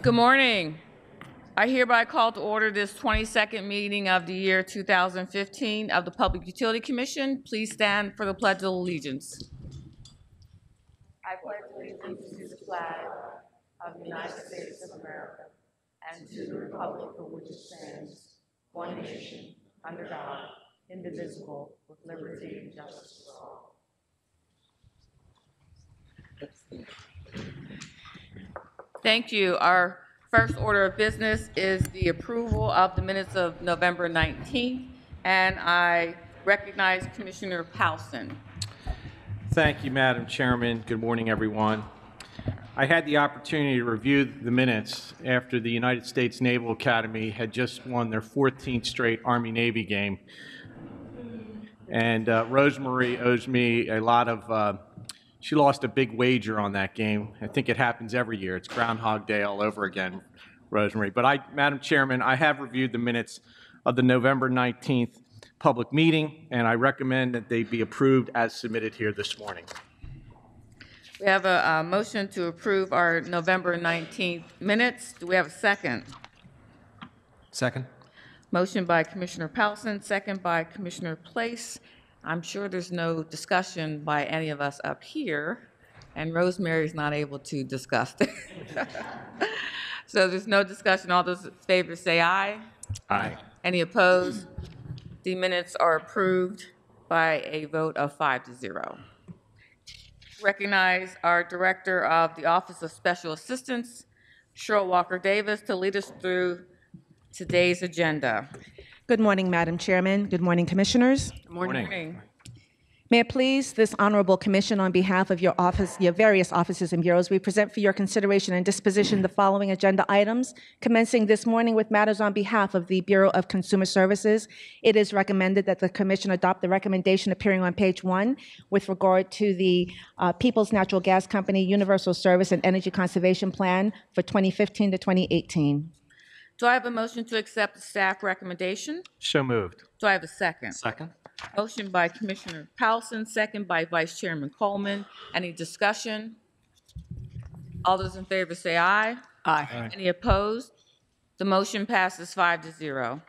Good morning. I hereby call to order this 22nd meeting of the year 2015 of the Public Utility Commission. Please stand for the Pledge of Allegiance. I pledge allegiance to the flag of the United States of America and to the republic for which it stands, one nation, under God, indivisible, with liberty and justice for all. Thank you. Our first order of business is the approval of the minutes of November 19th, and I recognize Commissioner Powson. Thank you, Madam Chairman. Good morning, everyone. I had the opportunity to review the minutes after the United States Naval Academy had just won their 14th straight Army-Navy game. And Rosemary owes me a lot of, she lost a big wager on that game. I think it happens every year. It's Groundhog Day all over again, Rosemary. But Madam Chairman, I have reviewed the minutes of the November 19th public meeting, and I recommend that they be approved as submitted here this morning. We have a motion to approve our November 19th minutes. Do we have a second? Second. Motion by Commissioner Powson, second by Commissioner Place. I'm sure there's no discussion by any of us up here, and Rosemary's not able to discuss it. So there's no discussion. All those in favor say aye. Aye. Any opposed? The minutes are approved by a vote of 5-0. Recognize our Director of the Office of Special Assistance, Cheryl Walker Davis, to lead us through today's agenda. Good morning, Madam Chairman. Good morning, Commissioners. Good morning. May it please this honorable commission, on behalf of your office, your various offices and bureaus, we present for your consideration and disposition the following agenda items, commencing this morning with matters on behalf of the Bureau of Consumer Services. It is recommended that the commission adopt the recommendation appearing on page 1 with regard to the People's Natural Gas Company Universal Service and Energy Conservation Plan for 2015 to 2018. Do I have a motion to accept the staff recommendation? So moved. Do I have a second? Second. Motion by Commissioner Powson, second by Vice Chairman Coleman. Any discussion? All those in favor say aye. Aye. Any opposed? The motion passes 5-0.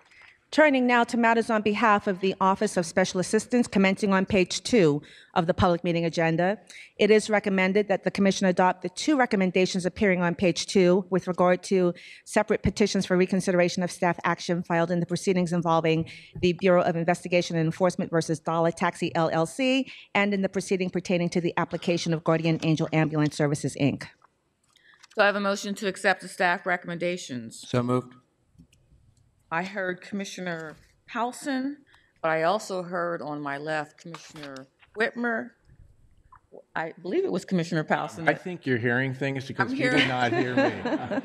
Turning now to matters on behalf of the Office of Special Assistance, commencing on page 2 of the public meeting agenda. It is recommended that the Commission adopt the 2 recommendations appearing on page 2 with regard to separate petitions for reconsideration of staff action filed in the proceedings involving the Bureau of Investigation and Enforcement versus Dollar Taxi LLC, and in the proceeding pertaining to the application of Guardian Angel Ambulance Services, Inc. Do I have a motion to accept the staff recommendations? So moved. I heard Commissioner Powson, but I also heard on my left Commissioner Whitmer. I believe it was Commissioner Powson. I think you're hearing things because I'm you did hearing- not hear me.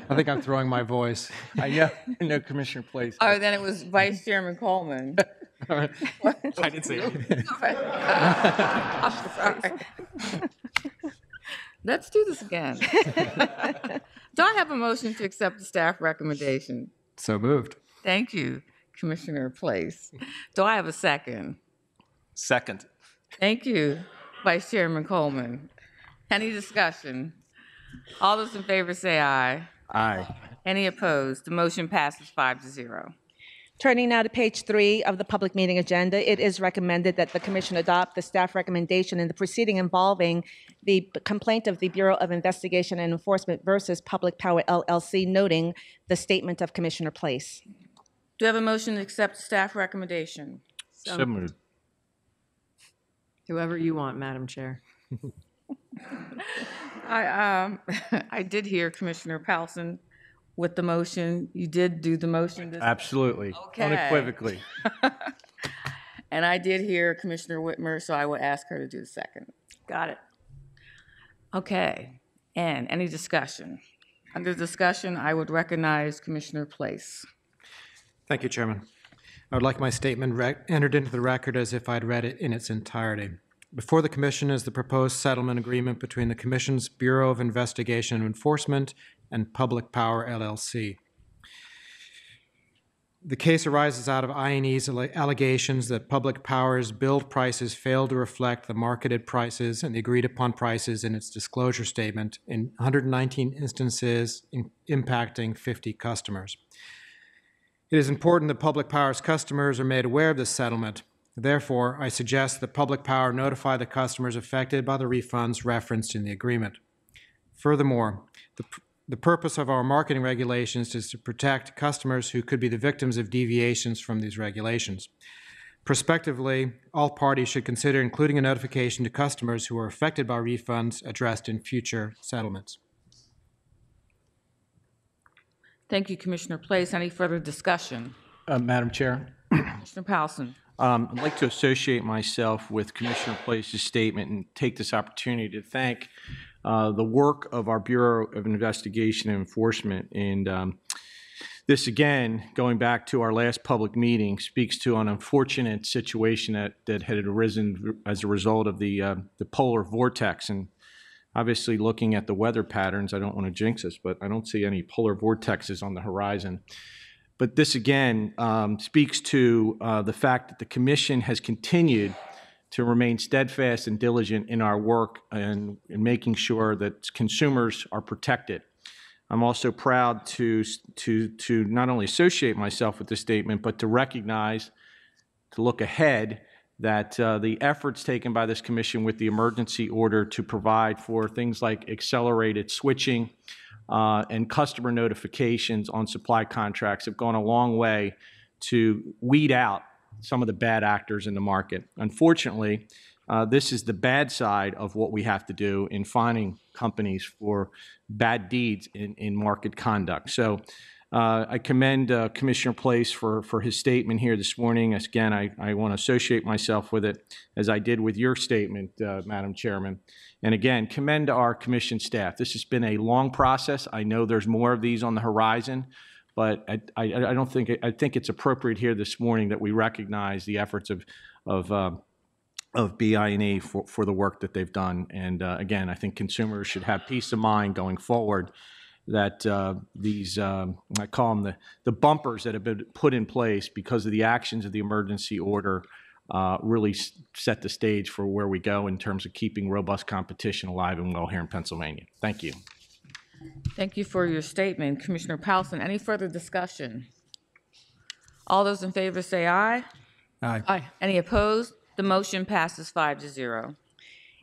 I think I'm throwing my voice. I know Commissioner Place. Oh, then it was Vice Chairman Coleman. I didn't say it. I'm sorry. Let's do this again. Do I have a motion to accept the staff recommendation? So moved. Thank you, Commissioner Place. Do I have a second? Second. Thank you, Vice Chairman Coleman. Any discussion? All those in favor say aye. Aye. Any opposed? The motion passes 5-0. Turning now to page 3 of the public meeting agenda, it is recommended that the Commission adopt the staff recommendation in the proceeding involving the complaint of the Bureau of Investigation and Enforcement versus Public Power LLC, noting the statement of Commissioner Place. Do you have a motion to accept the staff recommendation? So moved. Whoever you want, Madam Chair. I did hear Commissioner Powson with the motion. You did do the motion. Absolutely. Okay. Unequivocally. And I did hear Commissioner Whitmer, so I will ask her to do the second. Got it. Okay. And any discussion? Under discussion, I would recognize Commissioner Place. Thank you, Chairman. I would like my statement entered into the record as if I'd read it in its entirety. Before the Commission is the proposed settlement agreement between the Commission's Bureau of Investigation and Enforcement and Public Power LLC. The case arises out of I&E's allegations that Public Power's billed prices failed to reflect the marketed prices and the agreed-upon prices in its disclosure statement in 119 instances, impacting 50 customers. It is important that Public Power's customers are made aware of this settlement. Therefore, I suggest that Public Power notify the customers affected by the refunds referenced in the agreement. Furthermore, the purpose of our marketing regulations is to protect customers who could be the victims of deviations from these regulations. Prospectively, all parties should consider including a notification to customers who are affected by refunds addressed in future settlements. Thank you, Commissioner Place. Any further discussion? Madam Chair, Commissioner Powelson. I'd like to associate myself with Commissioner Place's statement and take this opportunity to thank the work of our Bureau of Investigation and Enforcement. And this, again, going back to our last public meeting, speaks to an unfortunate situation that had arisen as a result of the polar vortex. And obviously, looking at the weather patterns, I don't want to jinx us, but I don't see any polar vortexes on the horizon. But this, again, speaks to the fact that the Commission has continued to remain steadfast and diligent in our work and in making sure that consumers are protected. I'm also proud to not only associate myself with this statement, but to recognize, to look ahead, that the efforts taken by this Commission with the emergency order to provide for things like accelerated switching and customer notifications on supply contracts have gone a long way to weed out some of the bad actors in the market. Unfortunately, this is the bad side of what we have to do in fining companies for bad deeds in market conduct. So I commend Commissioner Place for his statement here this morning. Again, I want to associate myself with it as I did with your statement, Madam Chairman. And again, commend our Commission staff. This has been a long process. I know there's more of these on the horizon, but I think it's appropriate here this morning that we recognize the efforts of BI&E for the work that they've done. And again, I think consumers should have peace of mind going forward that these, I call them the bumpers that have been put in place because of the actions of the emergency order really set the stage for where we go in terms of keeping robust competition alive and well here in Pennsylvania. Thank you. Thank you for your statement, Commissioner Powelson. Any further discussion? All those in favor say aye. Aye. Aye. Any opposed? The motion passes 5-0.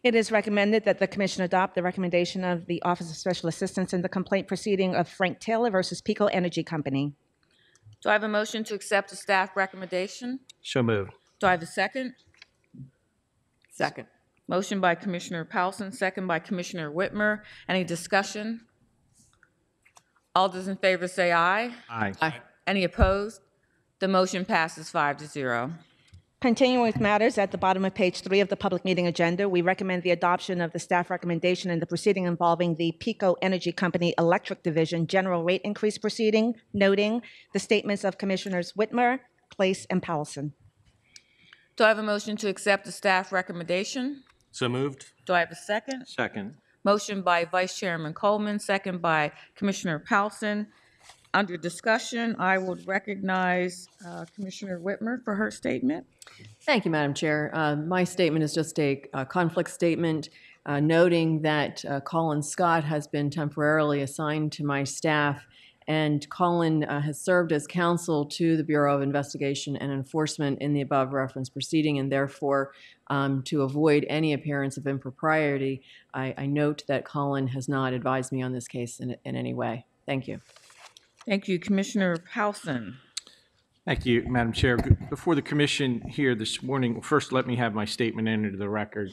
It is recommended that the Commission adopt the recommendation of the Office of Special Assistance in the complaint proceeding of Frank Taylor versus PUC Energy Company. Do I have a motion to accept the staff recommendation? So moved. Do I have a second? Second. Motion by Commissioner Powelson, second by Commissioner Whitmer. Any discussion? All those in favor say aye. Aye. Aye. Any opposed? The motion passes 5-0. Continuing with matters at the bottom of page 3 of the public meeting agenda, we recommend the adoption of the staff recommendation in the proceeding involving the PUC Energy Company Electric Division general rate increase proceeding, noting the statements of Commissioners Whitmer, Place, and Powelson. Do I have a motion to accept the staff recommendation? So moved. Do I have a second? Second. Motion by Vice Chairman Coleman, second by Commissioner Powelson. Under discussion, I would recognize Commissioner Whitmer for her statement. Thank you, Madam Chair. My statement is just a conflict statement, noting that Colin Scott has been temporarily assigned to my staff, and Colin has served as counsel to the Bureau of Investigation and Enforcement in the above referenced proceeding, and therefore, to avoid any appearance of impropriety, I note that Colin has not advised me on this case in any way. Thank you. Thank you, Commissioner Powelson. Thank you, Madam Chair. Before the Commission here this morning, first let me have my statement entered into the record.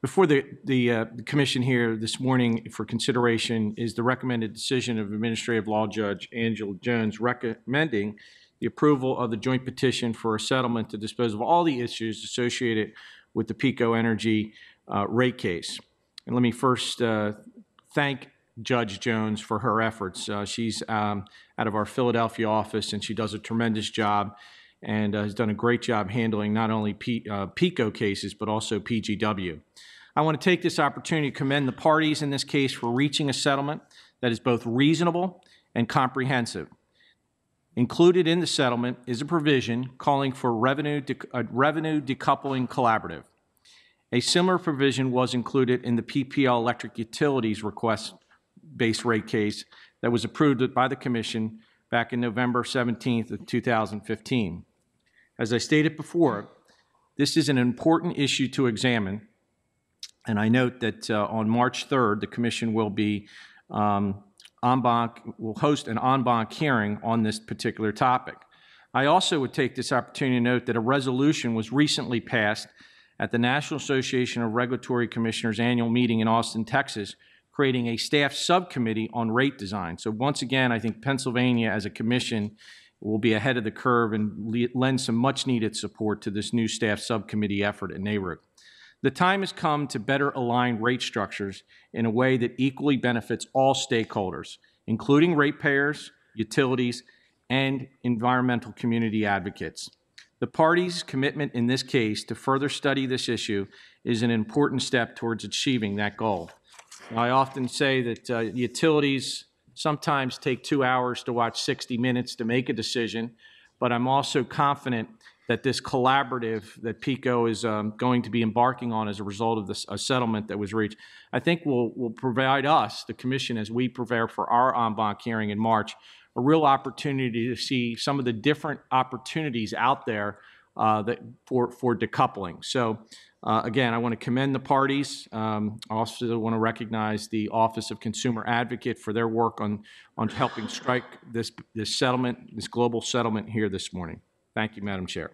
Before the Commission here this morning for consideration is the recommended decision of Administrative Law Judge Angela Jones recommending the approval of the joint petition for a settlement to dispose of all the issues associated with the PUC Energy rate case. And let me first thank Judge Jones for her efforts. She's out of our Philadelphia office, and she does a tremendous job and has done a great job handling not only PICO cases, but also PGW. I want to take this opportunity to commend the parties in this case for reaching a settlement that is both reasonable and comprehensive. Included in the settlement is a provision calling for a revenue decoupling collaborative. A similar provision was included in the PPL Electric Utilities request-based rate case that was approved by the Commission back in November 17th of 2015. As I stated before, this is an important issue to examine, and I note that on March 3rd, the Commission will be will host an en banc hearing on this particular topic. I also would take this opportunity to note that a resolution was recently passed at the National Association of Regulatory Commissioners annual meeting in Austin, Texas, creating a staff subcommittee on rate design. So once again, I think Pennsylvania as a commission will be ahead of the curve and lend some much needed support to this new staff subcommittee effort at NARUC. The time has come to better align rate structures in a way that equally benefits all stakeholders, including ratepayers, utilities, and environmental community advocates. The parties' commitment in this case to further study this issue is an important step towards achieving that goal. Now, I often say that utilities sometimes take 2 hours to watch 60 minutes to make a decision, but I'm also confident that this collaborative that PICO is going to be embarking on as a result of this settlement that was reached, I think will provide us, the Commission, as we prepare for our en banc hearing in March, a real opportunity to see some of the different opportunities out there for decoupling. So again, I want to commend the parties. I also want to recognize the Office of Consumer Advocate for their work on helping strike this settlement, this global settlement here this morning. Thank you, Madam Chair.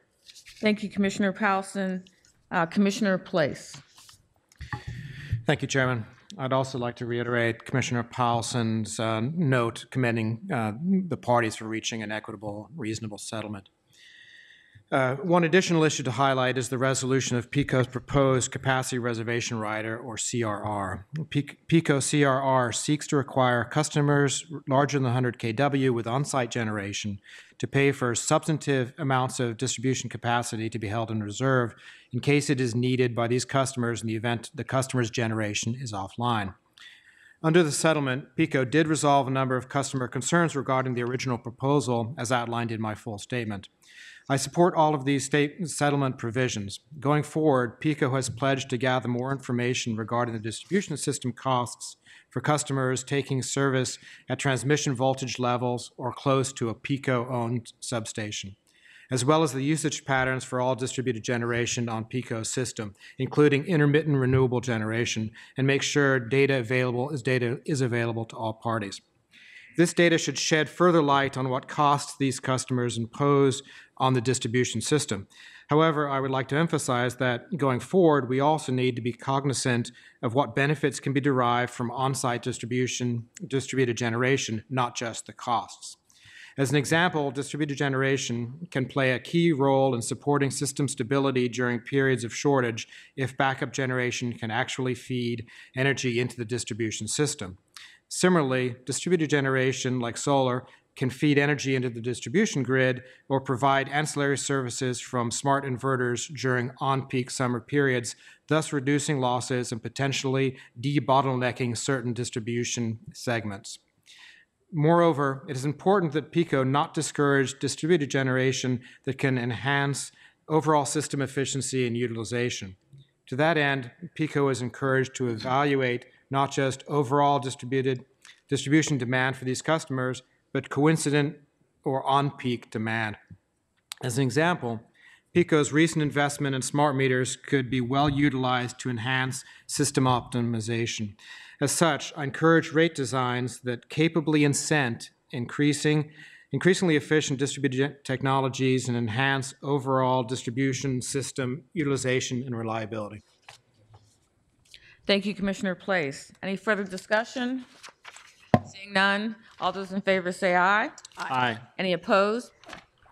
Thank you, Commissioner Powelson. Commissioner Place. Thank you, Chairman. I'd also like to reiterate Commissioner Powelson's note commending the parties for reaching an equitable, reasonable settlement. One additional issue to highlight is the resolution of PICO's proposed capacity reservation rider, or CRR. PICO CRR seeks to require customers larger than 100 kW with on-site generation to pay for substantive amounts of distribution capacity to be held in reserve in case it is needed by these customers in the event the customer's generation is offline. Under the settlement, PICO did resolve a number of customer concerns regarding the original proposal, as outlined in my full statement. I support all of these settlement provisions. Going forward, PICO has pledged to gather more information regarding the distribution system costs for customers taking service at transmission voltage levels or close to a PICO-owned substation, as well as the usage patterns for all distributed generation on PICO's system, including intermittent renewable generation, and make sure data is available to all parties. This data should shed further light on what costs these customers impose on the distribution system. However, I would like to emphasize that going forward, we also need to be cognizant of what benefits can be derived from on-site distributed generation, not just the costs. As an example, distributed generation can play a key role in supporting system stability during periods of shortage if backup generation can actually feed energy into the distribution system. Similarly, distributed generation, like solar, can feed energy into the distribution grid or provide ancillary services from smart inverters during on-peak summer periods, thus reducing losses and potentially debottlenecking certain distribution segments. Moreover, it is important that PICO not discourage distributed generation that can enhance overall system efficiency and utilization. To that end, PICO is encouraged to evaluate not just overall distribution demand for these customers, but coincident or on-peak demand. As an example, PICO's recent investment in smart meters could be well utilized to enhance system optimization. As such, I encourage rate designs that capably incent increasingly efficient distributed technologies and enhance overall distribution system utilization and reliability. Thank you, Commissioner Place. Any further discussion? Seeing none, all those in favor say aye. Aye. Any opposed?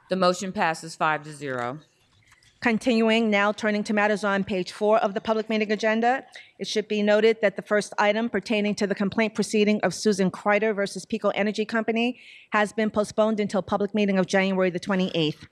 The motion passes 5-0. Continuing, now turning to matters on page 4 of the public meeting agenda. It should be noted that the first item pertaining to the complaint proceeding of Susan Kreider versus PICO Energy Company has been postponed until public meeting of January the 28th.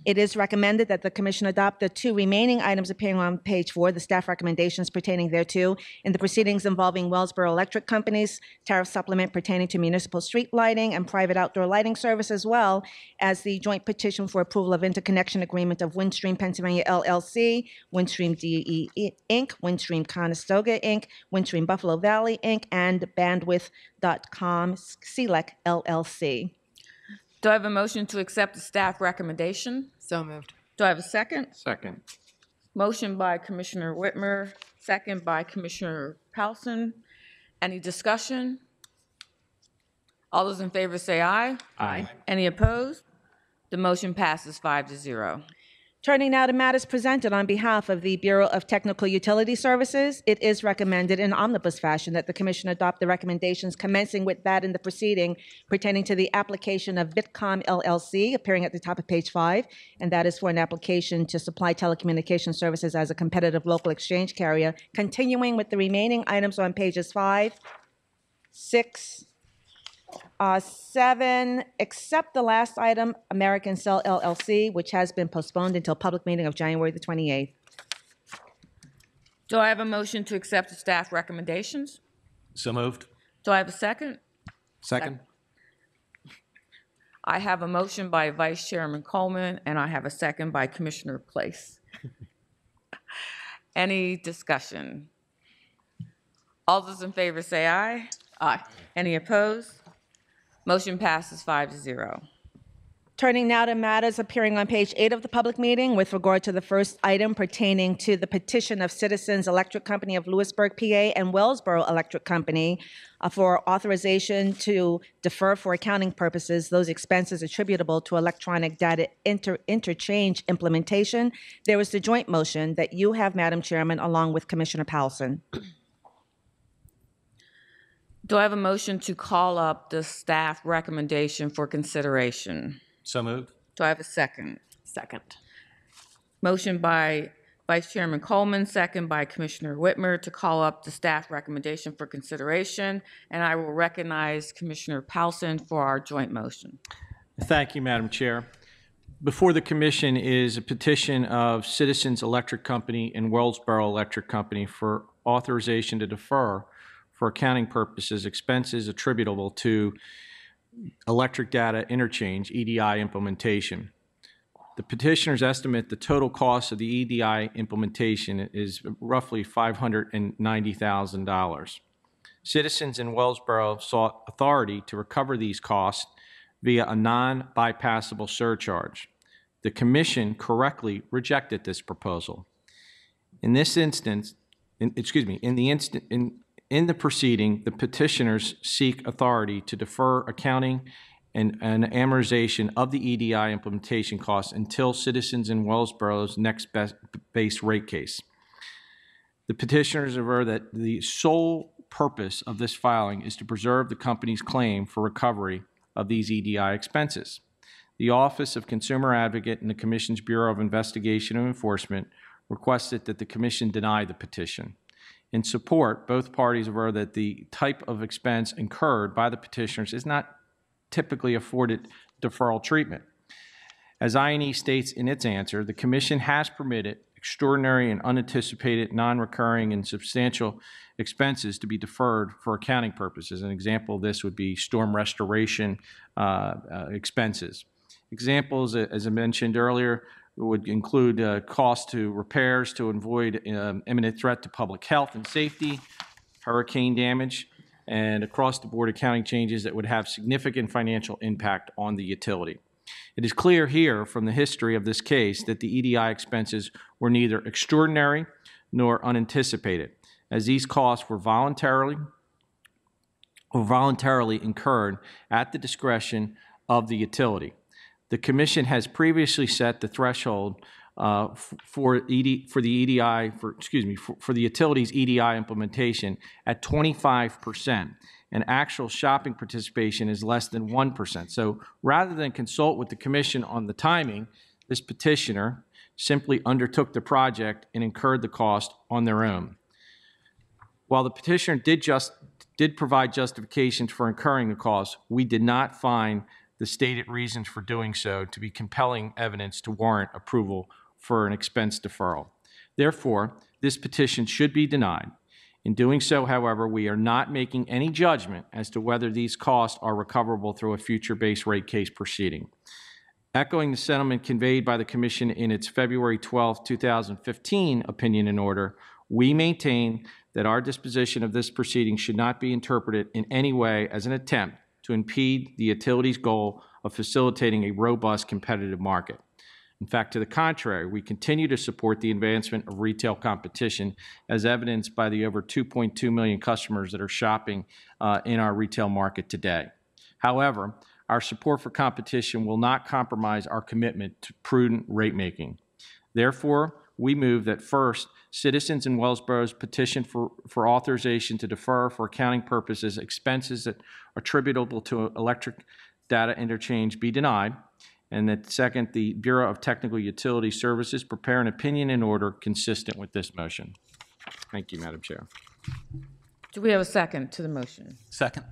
It is recommended that the commission adopt the two remaining items appearing on page 4, the staff recommendations pertaining thereto, in the proceedings involving Wellsboro Electric Company's tariff supplement pertaining to municipal street lighting and private outdoor lighting service, as well as the joint petition for approval of interconnection agreement of Windstream Pennsylvania LLC, Windstream DE Inc., Windstream Conestoga Inc., Windstream Buffalo Valley Inc., and Bandwidth.com CLEC LLC. Do I have a motion to accept the staff recommendation? So moved. Do I have a second? Second. Motion by Commissioner Whitmer, second by Commissioner Powelson. Any discussion? All those in favor say aye. Aye. Any opposed? The motion passes 5-0. Turning now to matters presented on behalf of the Bureau of Technical Utility Services, it is recommended in omnibus fashion that the commission adopt the recommendations commencing with that in the proceeding pertaining to the application of Bitcom LLC, appearing at the top of page 5, and that is for an application to supply telecommunication services as a competitive local exchange carrier, continuing with the remaining items on pages 5, 6, 7, except the last item, American Cell LLC, which has been postponed until public meeting of January the 28th. Do I have a motion to accept the staff recommendations? So moved. Do I have a second? Second? I have a motion by Vice Chairman Coleman, and I have a second by Commissioner Place. Any discussion? All those in favor say aye. Aye. Any opposed? Motion passes 5-0. Turning now to matters appearing on page 8 of the public meeting with regard to the first item pertaining to the petition of Citizens Electric Company of Lewisburg, PA, and Wellsboro Electric Company for authorization to defer for accounting purposes those expenses attributable to electronic data interchange implementation. There is the joint motion that you have, Madam Chairman, along with Commissioner Powelson. Do I have a motion to call up the staff recommendation for consideration? So moved. Do I have a second? Second. Motion by Vice Chairman Coleman, second by Commissioner Whitmer to call up the staff recommendation for consideration, and I will recognize Commissioner Powelson for our joint motion. Thank you, Madam Chair. Before the commission is a petition of Citizens Electric Company and Wellsboro Electric Company for authorization to defer for accounting purposes expenses attributable to electric data interchange, EDI implementation. The petitioners estimate the total cost of the EDI implementation is roughly $590,000. Citizens in Wellsboro sought authority to recover these costs via a non-bypassable surcharge. The commission correctly rejected this proposal. In this instance, in the proceeding, the petitioners seek authority to defer accounting and amortization of the EDI implementation costs until Citizens in Wellsboro's next base rate case. The petitioners aver that the sole purpose of this filing is to preserve the company's claim for recovery of these EDI expenses. The Office of Consumer Advocate and the Commission's Bureau of Investigation and Enforcement requested that the Commission deny the petition. In support, both parties aver that the type of expense incurred by the petitioners is not typically afforded deferral treatment. As I&E states in its answer, the Commission has permitted extraordinary and unanticipated, non-recurring, and substantial expenses to be deferred for accounting purposes. An example of this would be storm restoration expenses. Examples, as I mentioned earlier, would include costs to repairs to avoid imminent threat to public health and safety, hurricane damage, and across-the-board accounting changes that would have significant financial impact on the utility. It is clear here from the history of this case that the EDI expenses were neither extraordinary nor unanticipated, as these costs were voluntarily incurred at the discretion of the utility. The Commission has previously set the threshold for the utility's EDI implementation at 25%, and actual shopping participation is less than 1%. So rather than consult with the Commission on the timing, this petitioner simply undertook the project and incurred the cost on their own. While the petitioner did provide justifications for incurring the cost, we did not find the stated reasons for doing so to be compelling evidence to warrant approval for an expense deferral. Therefore, this petition should be denied. In doing so, however, we are not making any judgment as to whether these costs are recoverable through a future base rate case proceeding. Echoing the sentiment conveyed by the Commission in its February 12, 2015 opinion and order, we maintain that our disposition of this proceeding should not be interpreted in any way as an attempt to impede the utility's goal of facilitating a robust competitive market. In fact, to the contrary, we continue to support the advancement of retail competition, as evidenced by the over 2.2 million customers that are shopping in our retail market today. However, our support for competition will not compromise our commitment to prudent rate making. Therefore, we move that first, citizens in Wellsboro's petition for authorization to defer for accounting purposes expenses that are attributable to electric data interchange be denied, and that second, the Bureau of Technical Utility Services prepare an opinion and order consistent with this motion. Thank you, Madam Chair. Do we have a second to the motion? Second.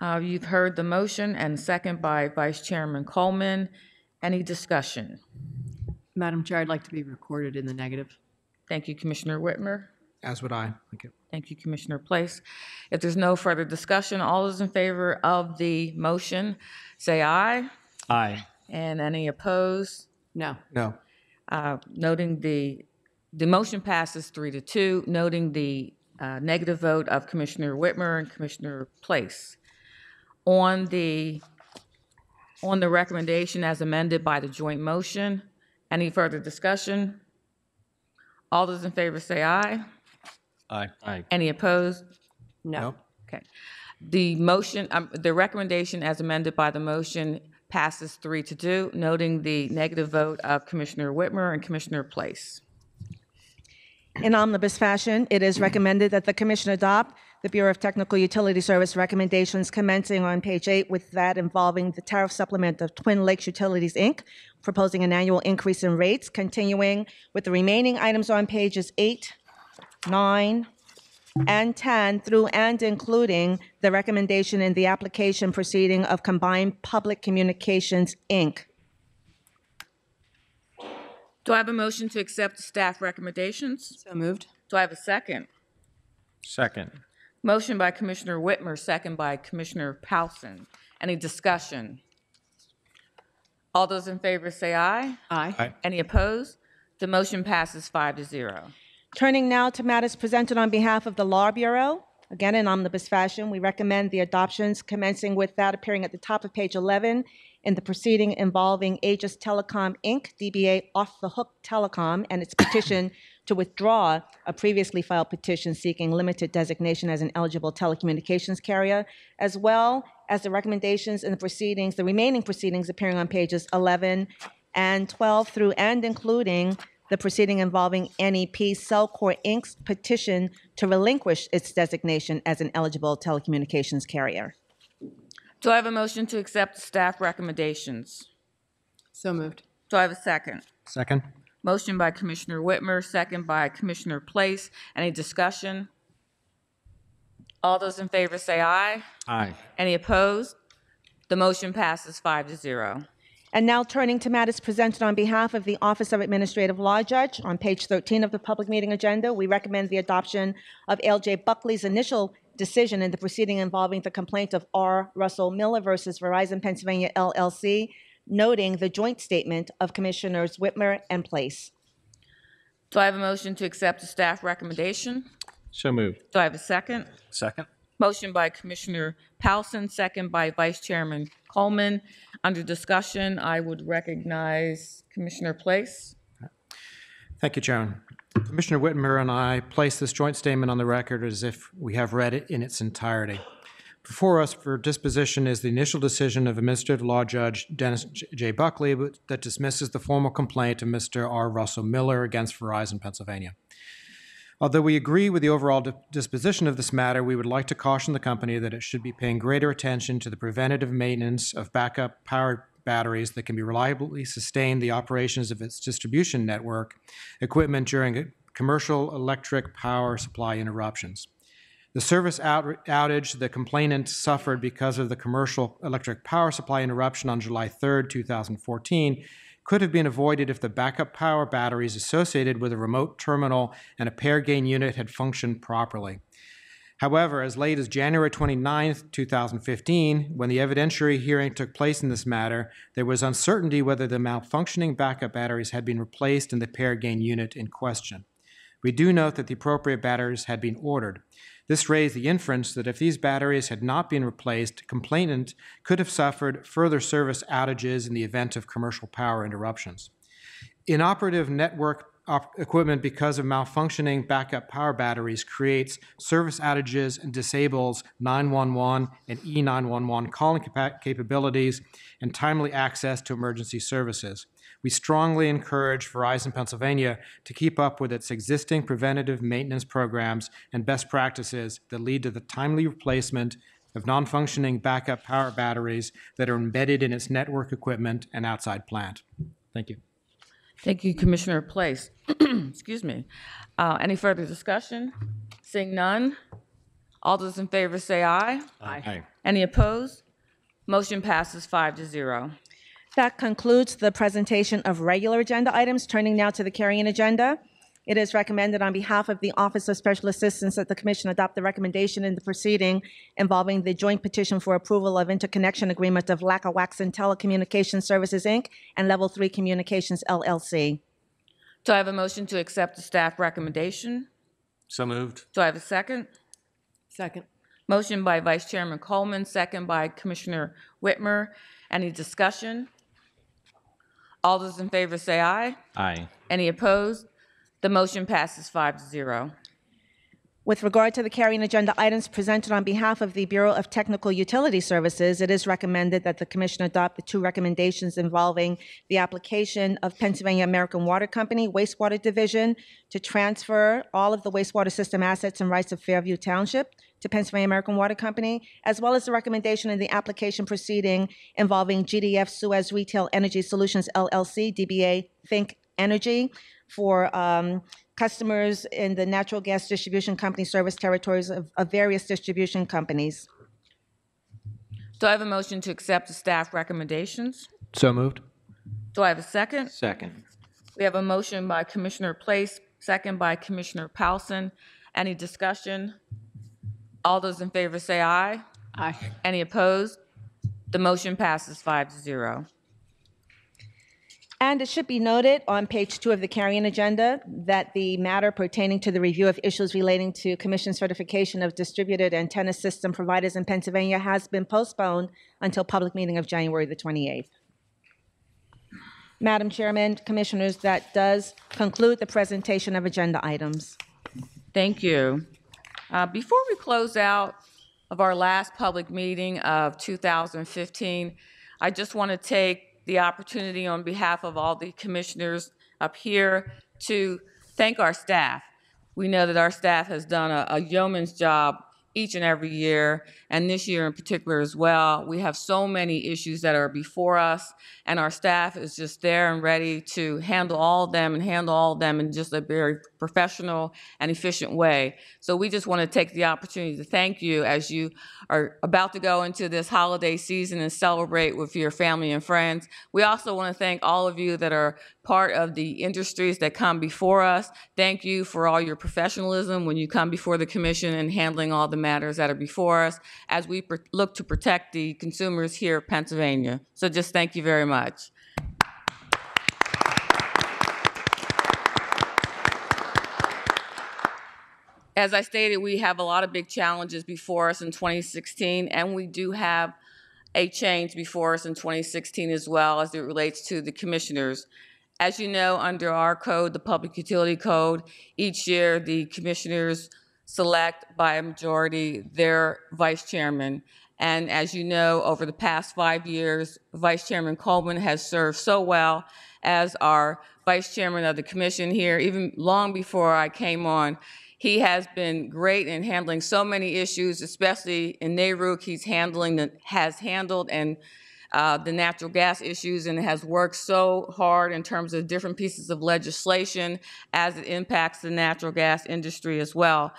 You've heard the motion and second by Vice Chairman Coleman. Any discussion? Madam Chair, I'd like to be recorded in the negative. Thank you, Commissioner Whitmer. As would I. Thank you. Thank you, Commissioner Place. If there's no further discussion, all those in favor of the motion, say aye. Aye. And any opposed? No. No. Noting the motion passes 3-2, noting the negative vote of Commissioner Whitmer and Commissioner Place. On the recommendation as amended by the joint motion, any further discussion? All those in favor say aye. Aye. Aye. Any opposed? No. Okay. The motion, the recommendation as amended by the motion passes 3-2, noting the negative vote of Commissioner Whitmer and Commissioner Place. In omnibus fashion, it is recommended that the Commission adopt the Bureau of Technical Utility Service recommendations commencing on page 8, with that involving the tariff supplement of Twin Lakes Utilities, Inc., proposing an annual increase in rates, continuing with the remaining items on pages 8, 9, and 10 through and including the recommendation in the application proceeding of Combined Public Communications, Inc. Do I have a motion to accept the staff recommendations? So moved. Do I have a second? Second. Motion by Commissioner Whitmer, second by Commissioner Powson. Any discussion? All those in favor say aye. Aye. Aye. Any opposed? The motion passes 5-0. Turning now to matters presented on behalf of the Law Bureau. Again, in omnibus fashion, we recommend the adoptions commencing with that appearing at the top of page 11 in the proceeding involving Aegis Telecom, Inc., DBA Off the Hook Telecom, and its petition to withdraw a previously filed petition seeking limited designation as an eligible telecommunications carrier, as well as the recommendations in the proceedings, the remaining proceedings appearing on pages 11 and 12 through and including the proceeding involving NEP Cellcore, Inc.'s petition to relinquish its designation as an eligible telecommunications carrier. Do I have a motion to accept the staff recommendations? So moved. Do I have a second? Second. Motion by Commissioner Whitmer, second by Commissioner Place. Any discussion? All those in favor say aye. Aye. Any opposed? The motion passes 5-0. And now turning to matters presented on behalf of the Office of Administrative Law Judge. On page 13 of the public meeting agenda, we recommend the adoption of L.J. Buckley's initial decision in the proceeding involving the complaint of R. Russell Miller versus Verizon Pennsylvania LLC, noting the joint statement of Commissioners Whitmer and Place. Do I have a motion to accept the staff recommendation? So moved. Do I have a second? Second. Motion by Commissioner Powson, second by Vice Chairman Coleman. Under discussion, I would recognize Commissioner Place. Thank you, Chairman. Commissioner Whitmer and I place this joint statement on the record as if we have read it in its entirety. Before us for disposition is the initial decision of Administrative Law Judge Dennis J. Buckley that dismisses the formal complaint of Mr. R. Russell Miller against Verizon Pennsylvania. Although we agree with the overall disposition of this matter, we would like to caution the company that it should be paying greater attention to the preventative maintenance of backup power batteries that can be reliably sustain the operations of its distribution network equipment during commercial electric power supply interruptions. The service outage the complainant suffered because of the commercial electric power supply interruption on July 3rd, 2014, could have been avoided if the backup power batteries associated with a remote terminal and a pair gain unit had functioned properly. However, as late as January 29, 2015, when the evidentiary hearing took place in this matter, there was uncertainty whether the malfunctioning backup batteries had been replaced in the pair gain unit in question. We do note that the appropriate batteries had been ordered. This raised the inference that if these batteries had not been replaced, complainant could have suffered further service outages in the event of commercial power interruptions. Inoperative network equipment because of malfunctioning backup power batteries creates service outages and disables 911 and E911 calling capabilities and timely access to emergency services. We strongly encourage Verizon Pennsylvania to keep up with its existing preventative maintenance programs and best practices that lead to the timely replacement of non-functioning backup power batteries that are embedded in its network equipment and outside plant. Thank you. Thank you, Commissioner Place. Excuse me. Any further discussion? Seeing none. All those in favor say aye. Aye. Any opposed? Motion passes 5-0. That concludes the presentation of regular agenda items. Turning now to the carrying agenda. It is recommended on behalf of the Office of Special Assistance that the Commission adopt the recommendation in the proceeding involving the joint petition for approval of interconnection agreement of Lackawaxen Telecommunications Services, Inc. and Level 3 Communications, LLC. Do I have a motion to accept the staff recommendation? So moved. Do I have a second? Second. Motion by Vice Chairman Coleman, second by Commissioner Whitmer. Any discussion? All those in favor say aye. Aye. Any opposed? The motion passes 5-0. With regard to the carrying agenda items presented on behalf of the Bureau of Technical Utility Services, it is recommended that the Commission adopt the two recommendations involving the application of Pennsylvania American Water Company Wastewater Division to transfer all of the wastewater system assets and rights of Fairview Township to Pennsylvania American Water Company, as well as the recommendation in the application proceeding involving GDF Suez Retail Energy Solutions, LLC, DBA Think Energy, for customers in the natural gas distribution company service territories of various distribution companies. Do I have a motion to accept the staff recommendations? So moved. Do I have a second? Second. We have a motion by Commissioner Place, second by Commissioner Powelson. Any discussion? All those in favor say aye. Aye. Any opposed? The motion passes 5-0. And it should be noted on page 2 of the carrying agenda that the matter pertaining to the review of issues relating to Commission certification of distributed antenna system providers in Pennsylvania has been postponed until public meeting of January the 28th. Madam Chairman, Commissioners, that does conclude the presentation of agenda items. Thank you. Before we close out of our last public meeting of 2015, I just want to take the opportunity on behalf of all the commissioners up here to thank our staff. We know that our staff has done a yeoman's job each and every year, and this year in particular as well. We have so many issues that are before us, and our staff is just there and ready to handle all of them in just a very professional and efficient way. So we just want to take the opportunity to thank you as you are about to go into this holiday season and celebrate with your family and friends. We also want to thank all of you that are part of the industries that come before us. Thank you for all your professionalism when you come before the commission and handling all the matters that are before us as we look to protect the consumers here in Pennsylvania. So just thank you very much. As I stated, we have a lot of big challenges before us in 2016, and we do have a change before us in 2016 as well as it relates to the commissioners. As you know, under our code, the Public Utility Code, each year the commissioners select by a majority their vice chairman. And as you know, over the past 5 years, Vice Chairman Coleman has served so well as our vice chairman of the commission here, even long before I came on. He has been great in handling so many issues, especially in NARUC. Has handled the natural gas issues and has worked so hard in terms of different pieces of legislation as it impacts the natural gas industry as well.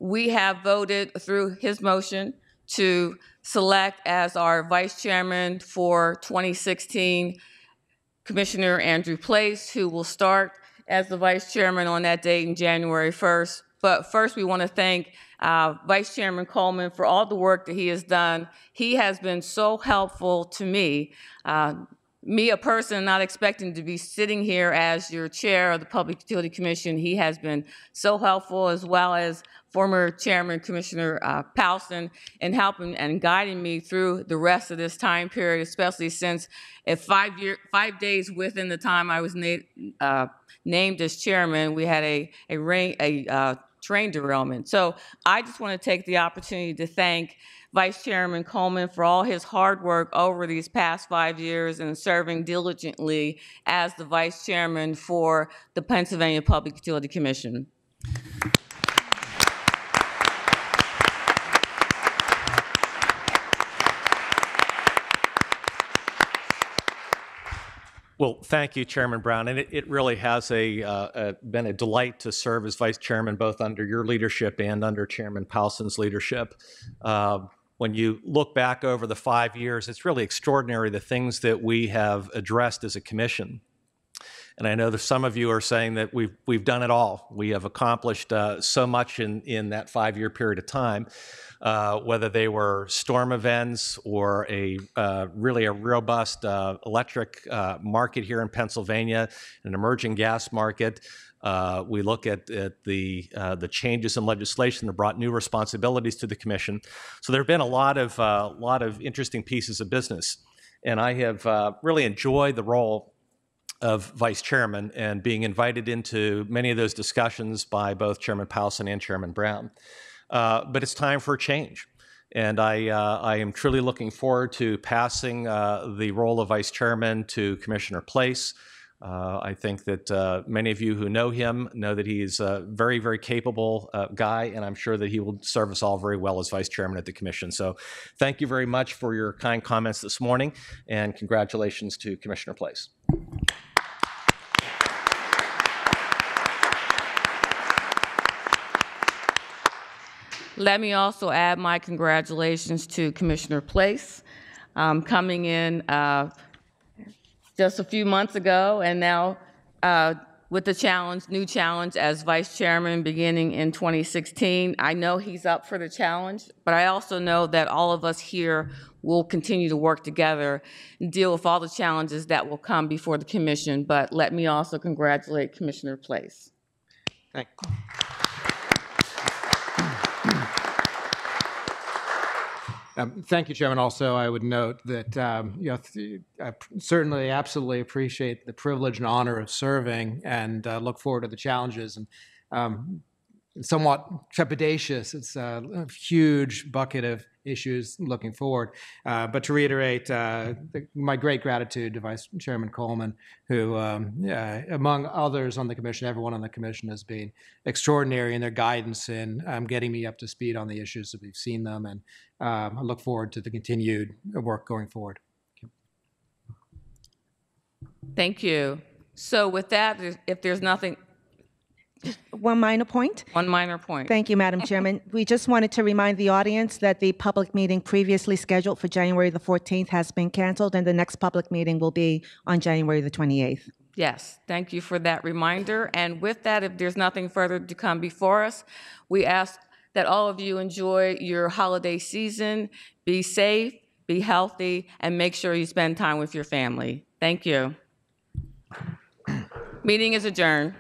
we have voted through his motion to select as our vice chairman for 2016 Commissioner Andrew Place, who will start as the vice chairman on that date in January 1st. But first, we want to thank Vice Chairman Coleman for all the work that he has done. He has been so helpful to me. Me, a person not expecting to be sitting here as your chair of the Public Utility Commission, he has been so helpful, as well as former Chairman Commissioner Powson, in helping and guiding me through the rest of this time period, especially since 5 days within the time I was named as chairman, we had a train derailment. So I just want to take the opportunity to thank Vice Chairman Coleman for all his hard work over these past 5 years and serving diligently as the vice chairman for the Pennsylvania Public Utility Commission. Well, thank you, Chairman Brown. And it really has been a delight to serve as vice chairman, both under your leadership and under Chairman Powson's leadership. When you look back over the 5 years, it's really extraordinary the things that we have addressed as a commission. And I know that some of you are saying that we've done it all. We have accomplished so much in that 5-year period of time, whether they were storm events or really a robust electric market here in Pennsylvania, an emerging gas market. We look at the changes in legislation that brought new responsibilities to the commission. So there have been a lot of interesting pieces of business, and I have really enjoyed the role of vice chairman and being invited into many of those discussions by both Chairman Powson and Chairman Brown. But it's time for a change. And I am truly looking forward to passing the role of vice chairman to Commissioner Place. I think that many of you who know him know that he is a very, very capable guy, and I'm sure that he will serve us all very well as vice chairman at the commission. So thank you very much for your kind comments this morning, and congratulations to Commissioner Place. Let me also add my congratulations to Commissioner Place, coming in just a few months ago, and now with the new challenge as vice chairman beginning in 2016. I know he's up for the challenge, but I also know that all of us here will continue to work together and deal with all the challenges that will come before the commission. But let me also congratulate Commissioner Place. Thank you. Thank you, Chairman. Also, I would note that I certainly absolutely appreciate the privilege and honor of serving, and look forward to the challenges. And somewhat trepidatious. It's a huge bucket of issues looking forward. But to reiterate, my great gratitude to Vice Chairman Coleman, who, among others on the commission, everyone on the commission has been extraordinary in their guidance in getting me up to speed on the issues that we've seen them. And I look forward to the continued work going forward. Thank you. So with that, if there's nothing, One minor point. one minor point. Thank you, Madam Chairman. We just wanted to remind the audience that the public meeting previously scheduled for January the 14th has been canceled, and the next public meeting will be on January the 28th. Yes, thank you for that reminder. And with that, if there's nothing further to come before us, we ask that all of you enjoy your holiday season, be safe, be healthy, and make sure you spend time with your family. Thank you. Meeting is adjourned.